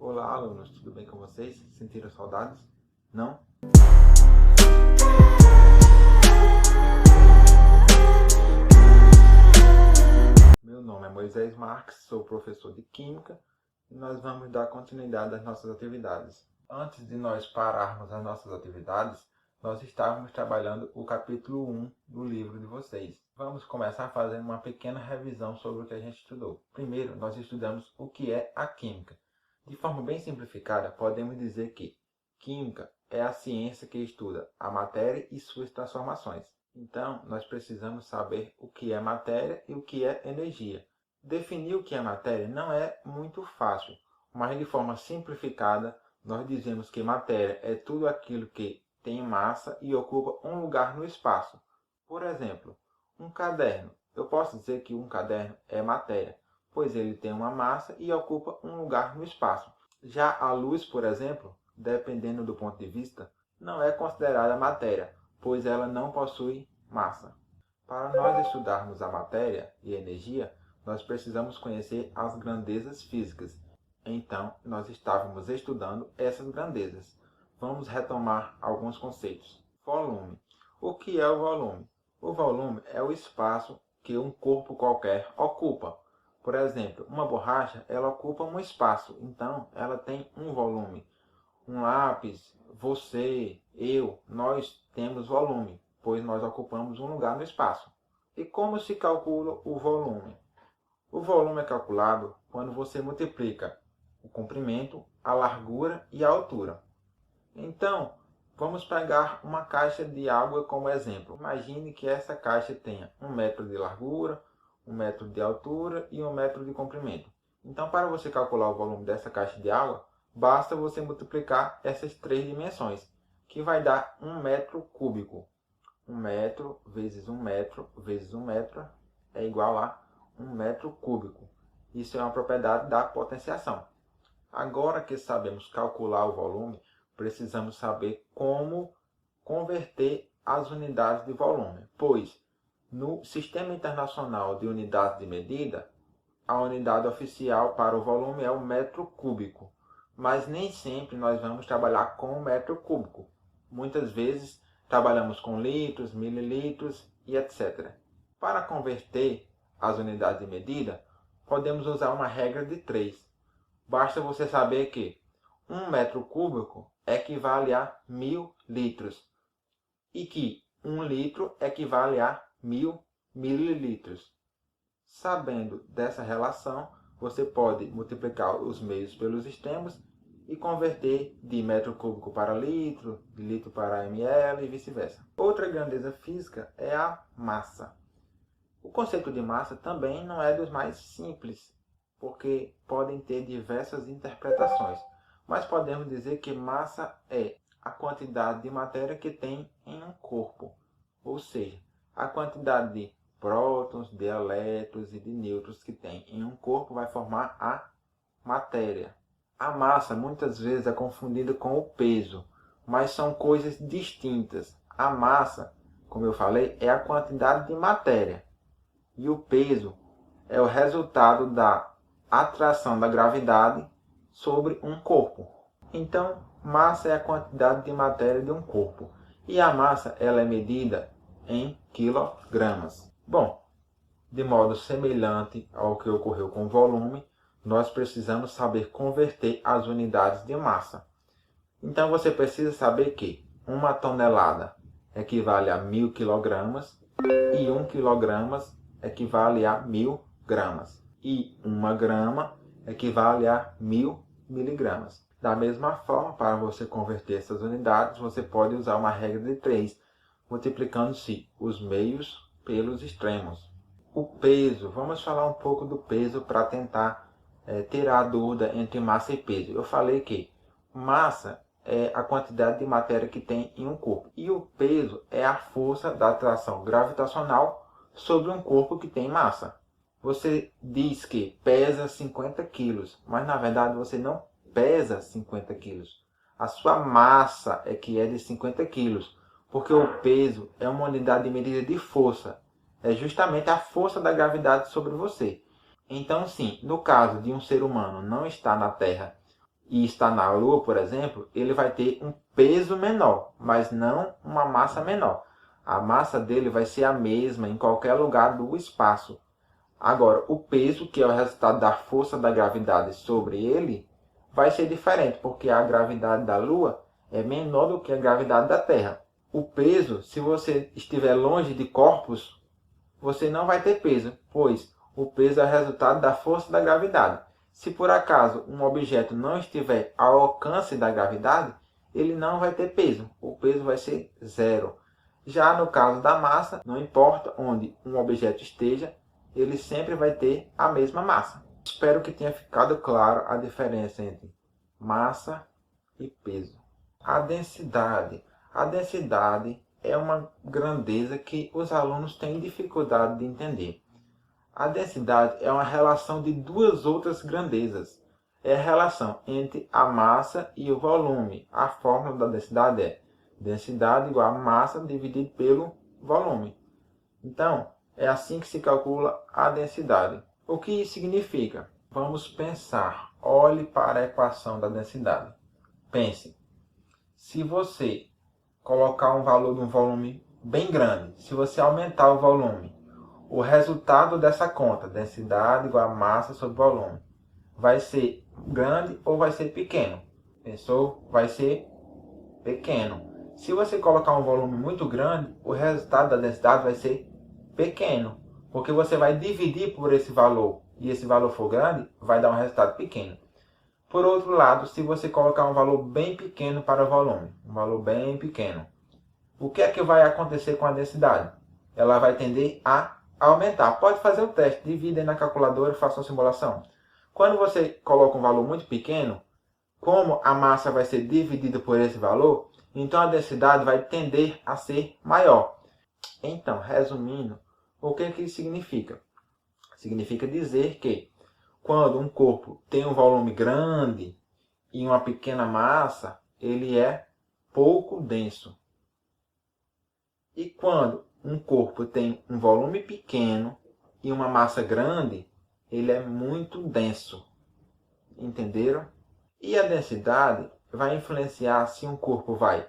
Olá, alunos, tudo bem com vocês? Sentiram saudades? Não? Meu nome é Moisés Marques, sou professor de Química e nós vamos dar continuidade às nossas atividades. Antes de nós pararmos as nossas atividades, nós estávamos trabalhando o capítulo 1 do livro de vocês. Vamos começar fazendo uma pequena revisão sobre o que a gente estudou. Primeiro, nós estudamos o que é a química. De forma bem simplificada, podemos dizer que química é a ciência que estuda a matéria e suas transformações. Então, nós precisamos saber o que é matéria e o que é energia. Definir o que é matéria não é muito fácil, mas de forma simplificada, nós dizemos que matéria é tudo aquilo que tem massa e ocupa um lugar no espaço. Por exemplo, um caderno. Eu posso dizer que um caderno é matéria, pois ele tem uma massa e ocupa um lugar no espaço. Já a luz, por exemplo, dependendo do ponto de vista, não é considerada matéria, pois ela não possui massa. Para nós estudarmos a matéria e a energia, nós precisamos conhecer as grandezas físicas. Então, nós estávamos estudando essas grandezas. Vamos retomar alguns conceitos. Volume. O que é o volume? O volume é o espaço que um corpo qualquer ocupa. Por exemplo, uma borracha, ela ocupa um espaço, então ela tem um volume. Um lápis, você, eu, nós temos volume, pois nós ocupamos um lugar no espaço. E como se calcula o volume? O volume é calculado quando você multiplica o comprimento, a largura e a altura. Então, vamos pegar uma caixa de água como exemplo. Imagine que essa caixa tenha 1 metro de largura, 1 metro de altura e 1 metro de comprimento. Então, para você calcular o volume dessa caixa de água, basta você multiplicar essas três dimensões, que vai dar 1 metro cúbico. 1 metro vezes 1 metro vezes 1 metro é igual a 1 metro cúbico. Isso é uma propriedade da potenciação. Agora que sabemos calcular o volume, precisamos saber como converter as unidades de volume, pois no Sistema Internacional de Unidades de Medida, a unidade oficial para o volume é o metro cúbico, mas nem sempre nós vamos trabalhar com o metro cúbico. Muitas vezes trabalhamos com litros, mililitros e etc. Para converter as unidades de medida, podemos usar uma regra de 3. Basta você saber que 1 metro cúbico equivale a 1000 litros e que 1 litro equivale a 1000 mililitros. Sabendo dessa relação, você pode multiplicar os meios pelos extremos e converter de metro cúbico para litro, de litro para ml e vice-versa. Outra grandeza física é a massa. O conceito de massa também não é dos mais simples, porque podem ter diversas interpretações. Mas podemos dizer que massa é a quantidade de matéria que tem em um corpo, ou seja, a quantidade de prótons, de elétrons e de nêutrons que tem em um corpo vai formar a matéria. A massa muitas vezes é confundida com o peso, mas são coisas distintas. A massa, como eu falei, é a quantidade de matéria e o peso é o resultado da atração da gravidade sobre um corpo. Então, massa é a quantidade de matéria de um corpo. E a massa ela é medida em quilogramas. Bom, de modo semelhante ao que ocorreu com o volume, nós precisamos saber converter as unidades de massa. Então, você precisa saber que 1 tonelada equivale a 1000 quilogramas e 1 quilogramas equivale a 1000 gramas. E 1 grama equivale a 1000 miligramas. Da mesma forma, para você converter essas unidades, você pode usar uma regra de 3, multiplicando-se os meios pelos extremos. O peso, vamos falar um pouco do peso para tentar tirar a dúvida entre massa e peso. Eu falei que massa é a quantidade de matéria que tem em um corpo e o peso é a força da atração gravitacional sobre um corpo que tem massa. Você diz que pesa 50 quilos, mas na verdade você não pesa 50 quilos. A sua massa é que é de 50 quilos, porque o peso é uma unidade de medida de força. É justamente a força da gravidade sobre você. Então, sim, no caso de um ser humano não estar na Terra e está na Lua, por exemplo, ele vai ter um peso menor, mas não uma massa menor. A massa dele vai ser a mesma em qualquer lugar do espaço. Agora, o peso, que é o resultado da força da gravidade sobre ele, vai ser diferente, porque a gravidade da Lua é menor do que a gravidade da Terra. O peso, se você estiver longe de corpos, você não vai ter peso, pois o peso é o resultado da força da gravidade. Se por acaso um objeto não estiver ao alcance da gravidade, ele não vai ter peso. O peso vai ser zero. Já no caso da massa, não importa onde um objeto esteja, ele sempre vai ter a mesma massa. Espero que tenha ficado claro a diferença entre massa e peso. A densidade. A densidade é uma grandeza que os alunos têm dificuldade de entender. A densidade é uma relação de duas outras grandezas. É a relação entre a massa e o volume. A fórmula da densidade é densidade igual a massa dividido pelo volume. Então, é assim que se calcula a densidade. O que isso significa? Vamos pensar. Olhe para a equação da densidade. Pense. Se você colocar um valor de um volume bem grande, se você aumentar o volume, o resultado dessa conta, densidade igual a massa sobre volume, vai ser grande ou vai ser pequeno? Pensou? Vai ser pequeno. Se você colocar um volume muito grande, o resultado da densidade vai ser pequeno, porque você vai dividir por esse valor, e esse valor for grande, vai dar um resultado pequeno. Por outro lado, se você colocar um valor bem pequeno para o volume, um valor bem pequeno, o que é que vai acontecer com a densidade? Ela vai tender a aumentar. Pode fazer o teste, divida aí na calculadora e faça uma simulação. Quando você coloca um valor muito pequeno, como a massa vai ser dividida por esse valor, então a densidade vai tender a ser maior. Então, resumindo, o que isso significa? Significa dizer que quando um corpo tem um volume grande e uma pequena massa, ele é pouco denso. E quando um corpo tem um volume pequeno e uma massa grande, ele é muito denso. Entenderam? E a densidade vai influenciar se um corpo vai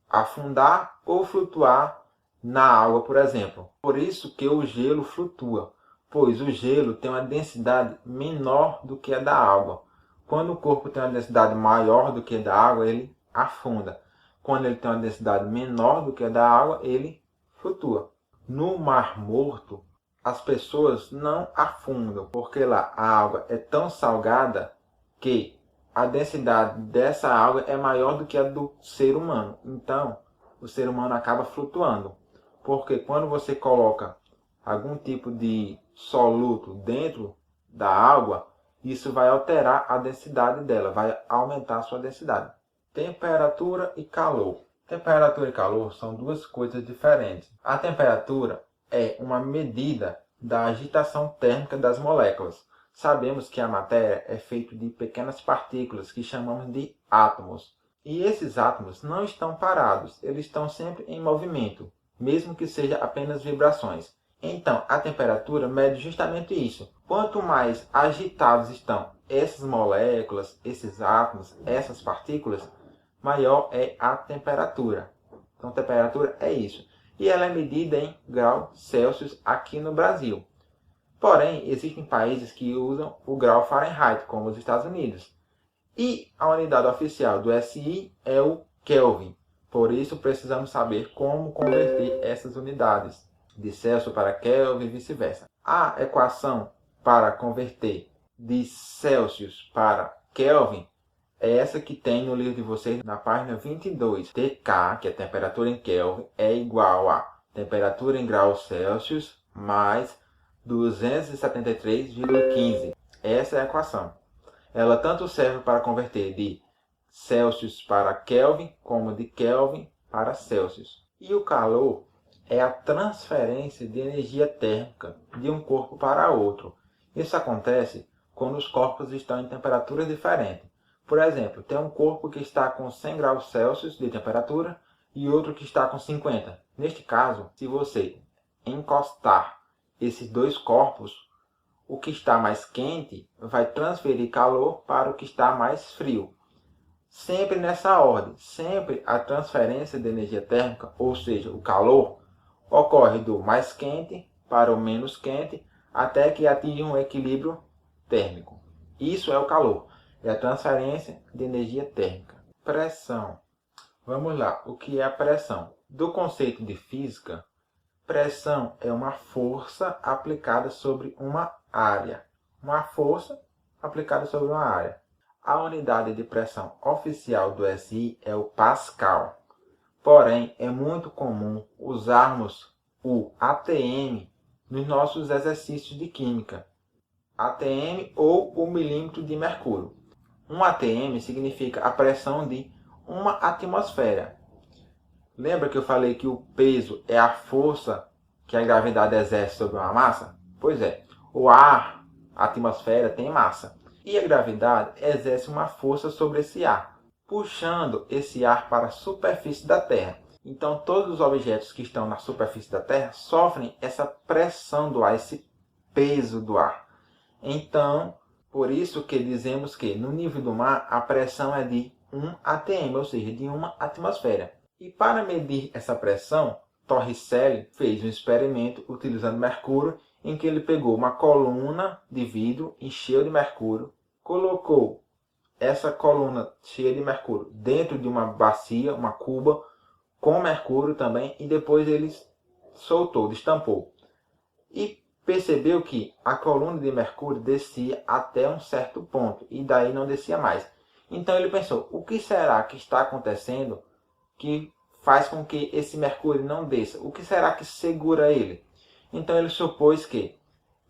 afundar ou flutuar na água, por exemplo. Por isso que o gelo flutua, pois o gelo tem uma densidade menor do que a da água. Quando o corpo tem uma densidade maior do que a da água, ele afunda. Quando ele tem uma densidade menor do que a da água, ele flutua. No Mar Morto, as pessoas não afundam, porque lá a água é tão salgada que a densidade dessa água é maior do que a do ser humano. Então, o ser humano acaba flutuando. Porque quando você coloca algum tipo de soluto dentro da água, isso vai alterar a densidade dela, vai aumentar a sua densidade. Temperatura e calor. Temperatura e calor são duas coisas diferentes. A temperatura é uma medida da agitação térmica das moléculas. Sabemos que a matéria é feita de pequenas partículas que chamamos de átomos. E esses átomos não estão parados, eles estão sempre em movimento, mesmo que seja apenas vibrações. Então, a temperatura mede justamente isso. Quanto mais agitados estão essas moléculas, esses átomos, essas partículas, maior é a temperatura. Então, temperatura é isso. E ela é medida em graus Celsius aqui no Brasil. Porém, existem países que usam o grau Fahrenheit, como os Estados Unidos. E a unidade oficial do SI é o Kelvin. Por isso, precisamos saber como converter essas unidades de Celsius para Kelvin e vice-versa. A equação para converter de Celsius para Kelvin é essa que tem no livro de vocês na página 22. TK, que é temperatura em Kelvin, é igual a temperatura em graus Celsius mais 273,15. Essa é a equação. Ela tanto serve para converter de Celsius para Kelvin, como de Kelvin para Celsius. E o calor é a transferência de energia térmica de um corpo para outro. Isso acontece quando os corpos estão em temperaturas diferentes. Por exemplo, tem um corpo que está com 100 graus Celsius de temperatura e outro que está com 50. Neste caso, se você encostar esses dois corpos, o que está mais quente vai transferir calor para o que está mais frio. sempre nessa ordem. Sempre a transferência de energia térmica, ou seja, o calor, ocorre do mais quente para o menos quente até que atinja um equilíbrio térmico. Isso é o calor, é a transferência de energia térmica. Pressão. Vamos lá, o que é a pressão? Do conceito de física, pressão é uma força aplicada sobre uma área. Uma força aplicada sobre uma área. A unidade de pressão oficial do SI é o Pascal. Porém, é muito comum usarmos o ATM nos nossos exercícios de química. ATM ou o milímetro de mercúrio. Um ATM significa a pressão de uma atmosfera. Lembra que eu falei que o peso é a força que a gravidade exerce sobre uma massa? Pois é, o ar, a atmosfera, tem massa. E a gravidade exerce uma força sobre esse ar, puxando esse ar para a superfície da Terra. Então, todos os objetos que estão na superfície da Terra sofrem essa pressão do ar, esse peso do ar. Então, por isso que dizemos que no nível do mar a pressão é de 1 atm, ou seja, de uma atmosfera. E para medir essa pressão, Torricelli fez um experimento utilizando mercúrio, em que ele pegou uma coluna de vidro, encheu de mercúrio, colocou essa coluna cheia de mercúrio dentro de uma bacia, uma cuba, com mercúrio também, e depois ele soltou, destampou. E percebeu que a coluna de mercúrio descia até um certo ponto, e daí não descia mais. Então ele pensou, o que será que está acontecendo que faz com que esse mercúrio não desça? O que será que segura ele? Então ele supôs que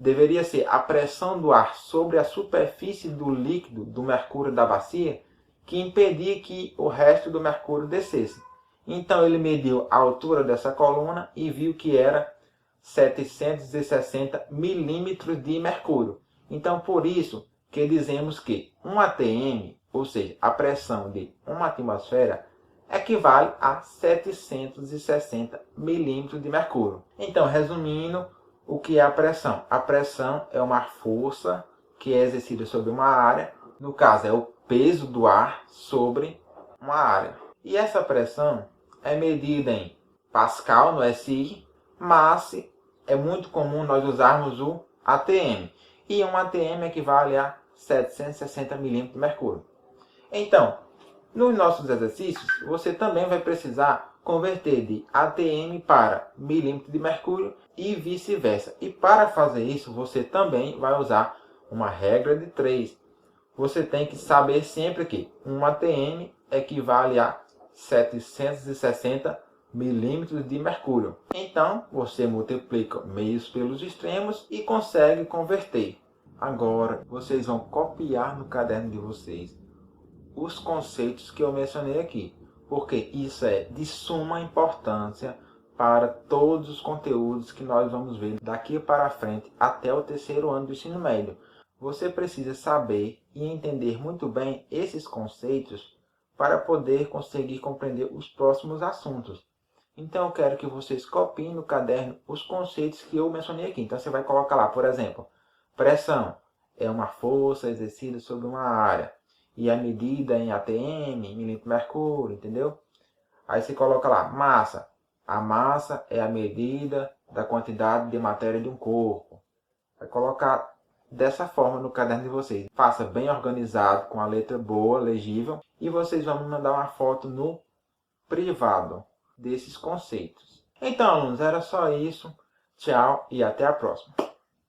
deveria ser a pressão do ar sobre a superfície do líquido do mercúrio da bacia que impedia que o resto do mercúrio descesse. Então ele mediu a altura dessa coluna e viu que era 760 milímetros de mercúrio. Então por isso que dizemos que 1 atm, ou seja, a pressão de uma atmosfera, equivale a 760 milímetros de mercúrio. Então, resumindo, o que é a pressão? A pressão é uma força que é exercida sobre uma área, no caso é o peso do ar sobre uma área. E essa pressão é medida em Pascal, no SI, mas é muito comum nós usarmos o ATM. E um ATM equivale a 760 milímetros de mercúrio. Então, nos nossos exercícios, você também vai precisar converter de ATM para milímetro de mercúrio e vice-versa. E para fazer isso, você também vai usar uma regra de 3. Você tem que saber sempre que 1 ATM equivale a 760 milímetros de mercúrio. Então, você multiplica meios pelos extremos e consegue converter. Agora, vocês vão copiar no caderno de vocês os conceitos que eu mencionei aqui, porque isso é de suma importância para todos os conteúdos que nós vamos ver daqui para frente até o 3º ano do ensino médio. Você precisa saber e entender muito bem esses conceitos para poder conseguir compreender os próximos assuntos. Então eu quero que vocês copiem no caderno os conceitos que eu mencionei aqui. Então você vai colocar lá, por exemplo, pressão é uma força exercida sobre uma área. E a medida em ATM, milímetro de mercúrio, entendeu? Aí você coloca lá, massa. A massa é a medida da quantidade de matéria de um corpo. Vai colocar dessa forma no caderno de vocês. Faça bem organizado, com a letra boa, legível. E vocês vão me mandar uma foto no privado desses conceitos. Então, alunos, era só isso. Tchau e até a próxima.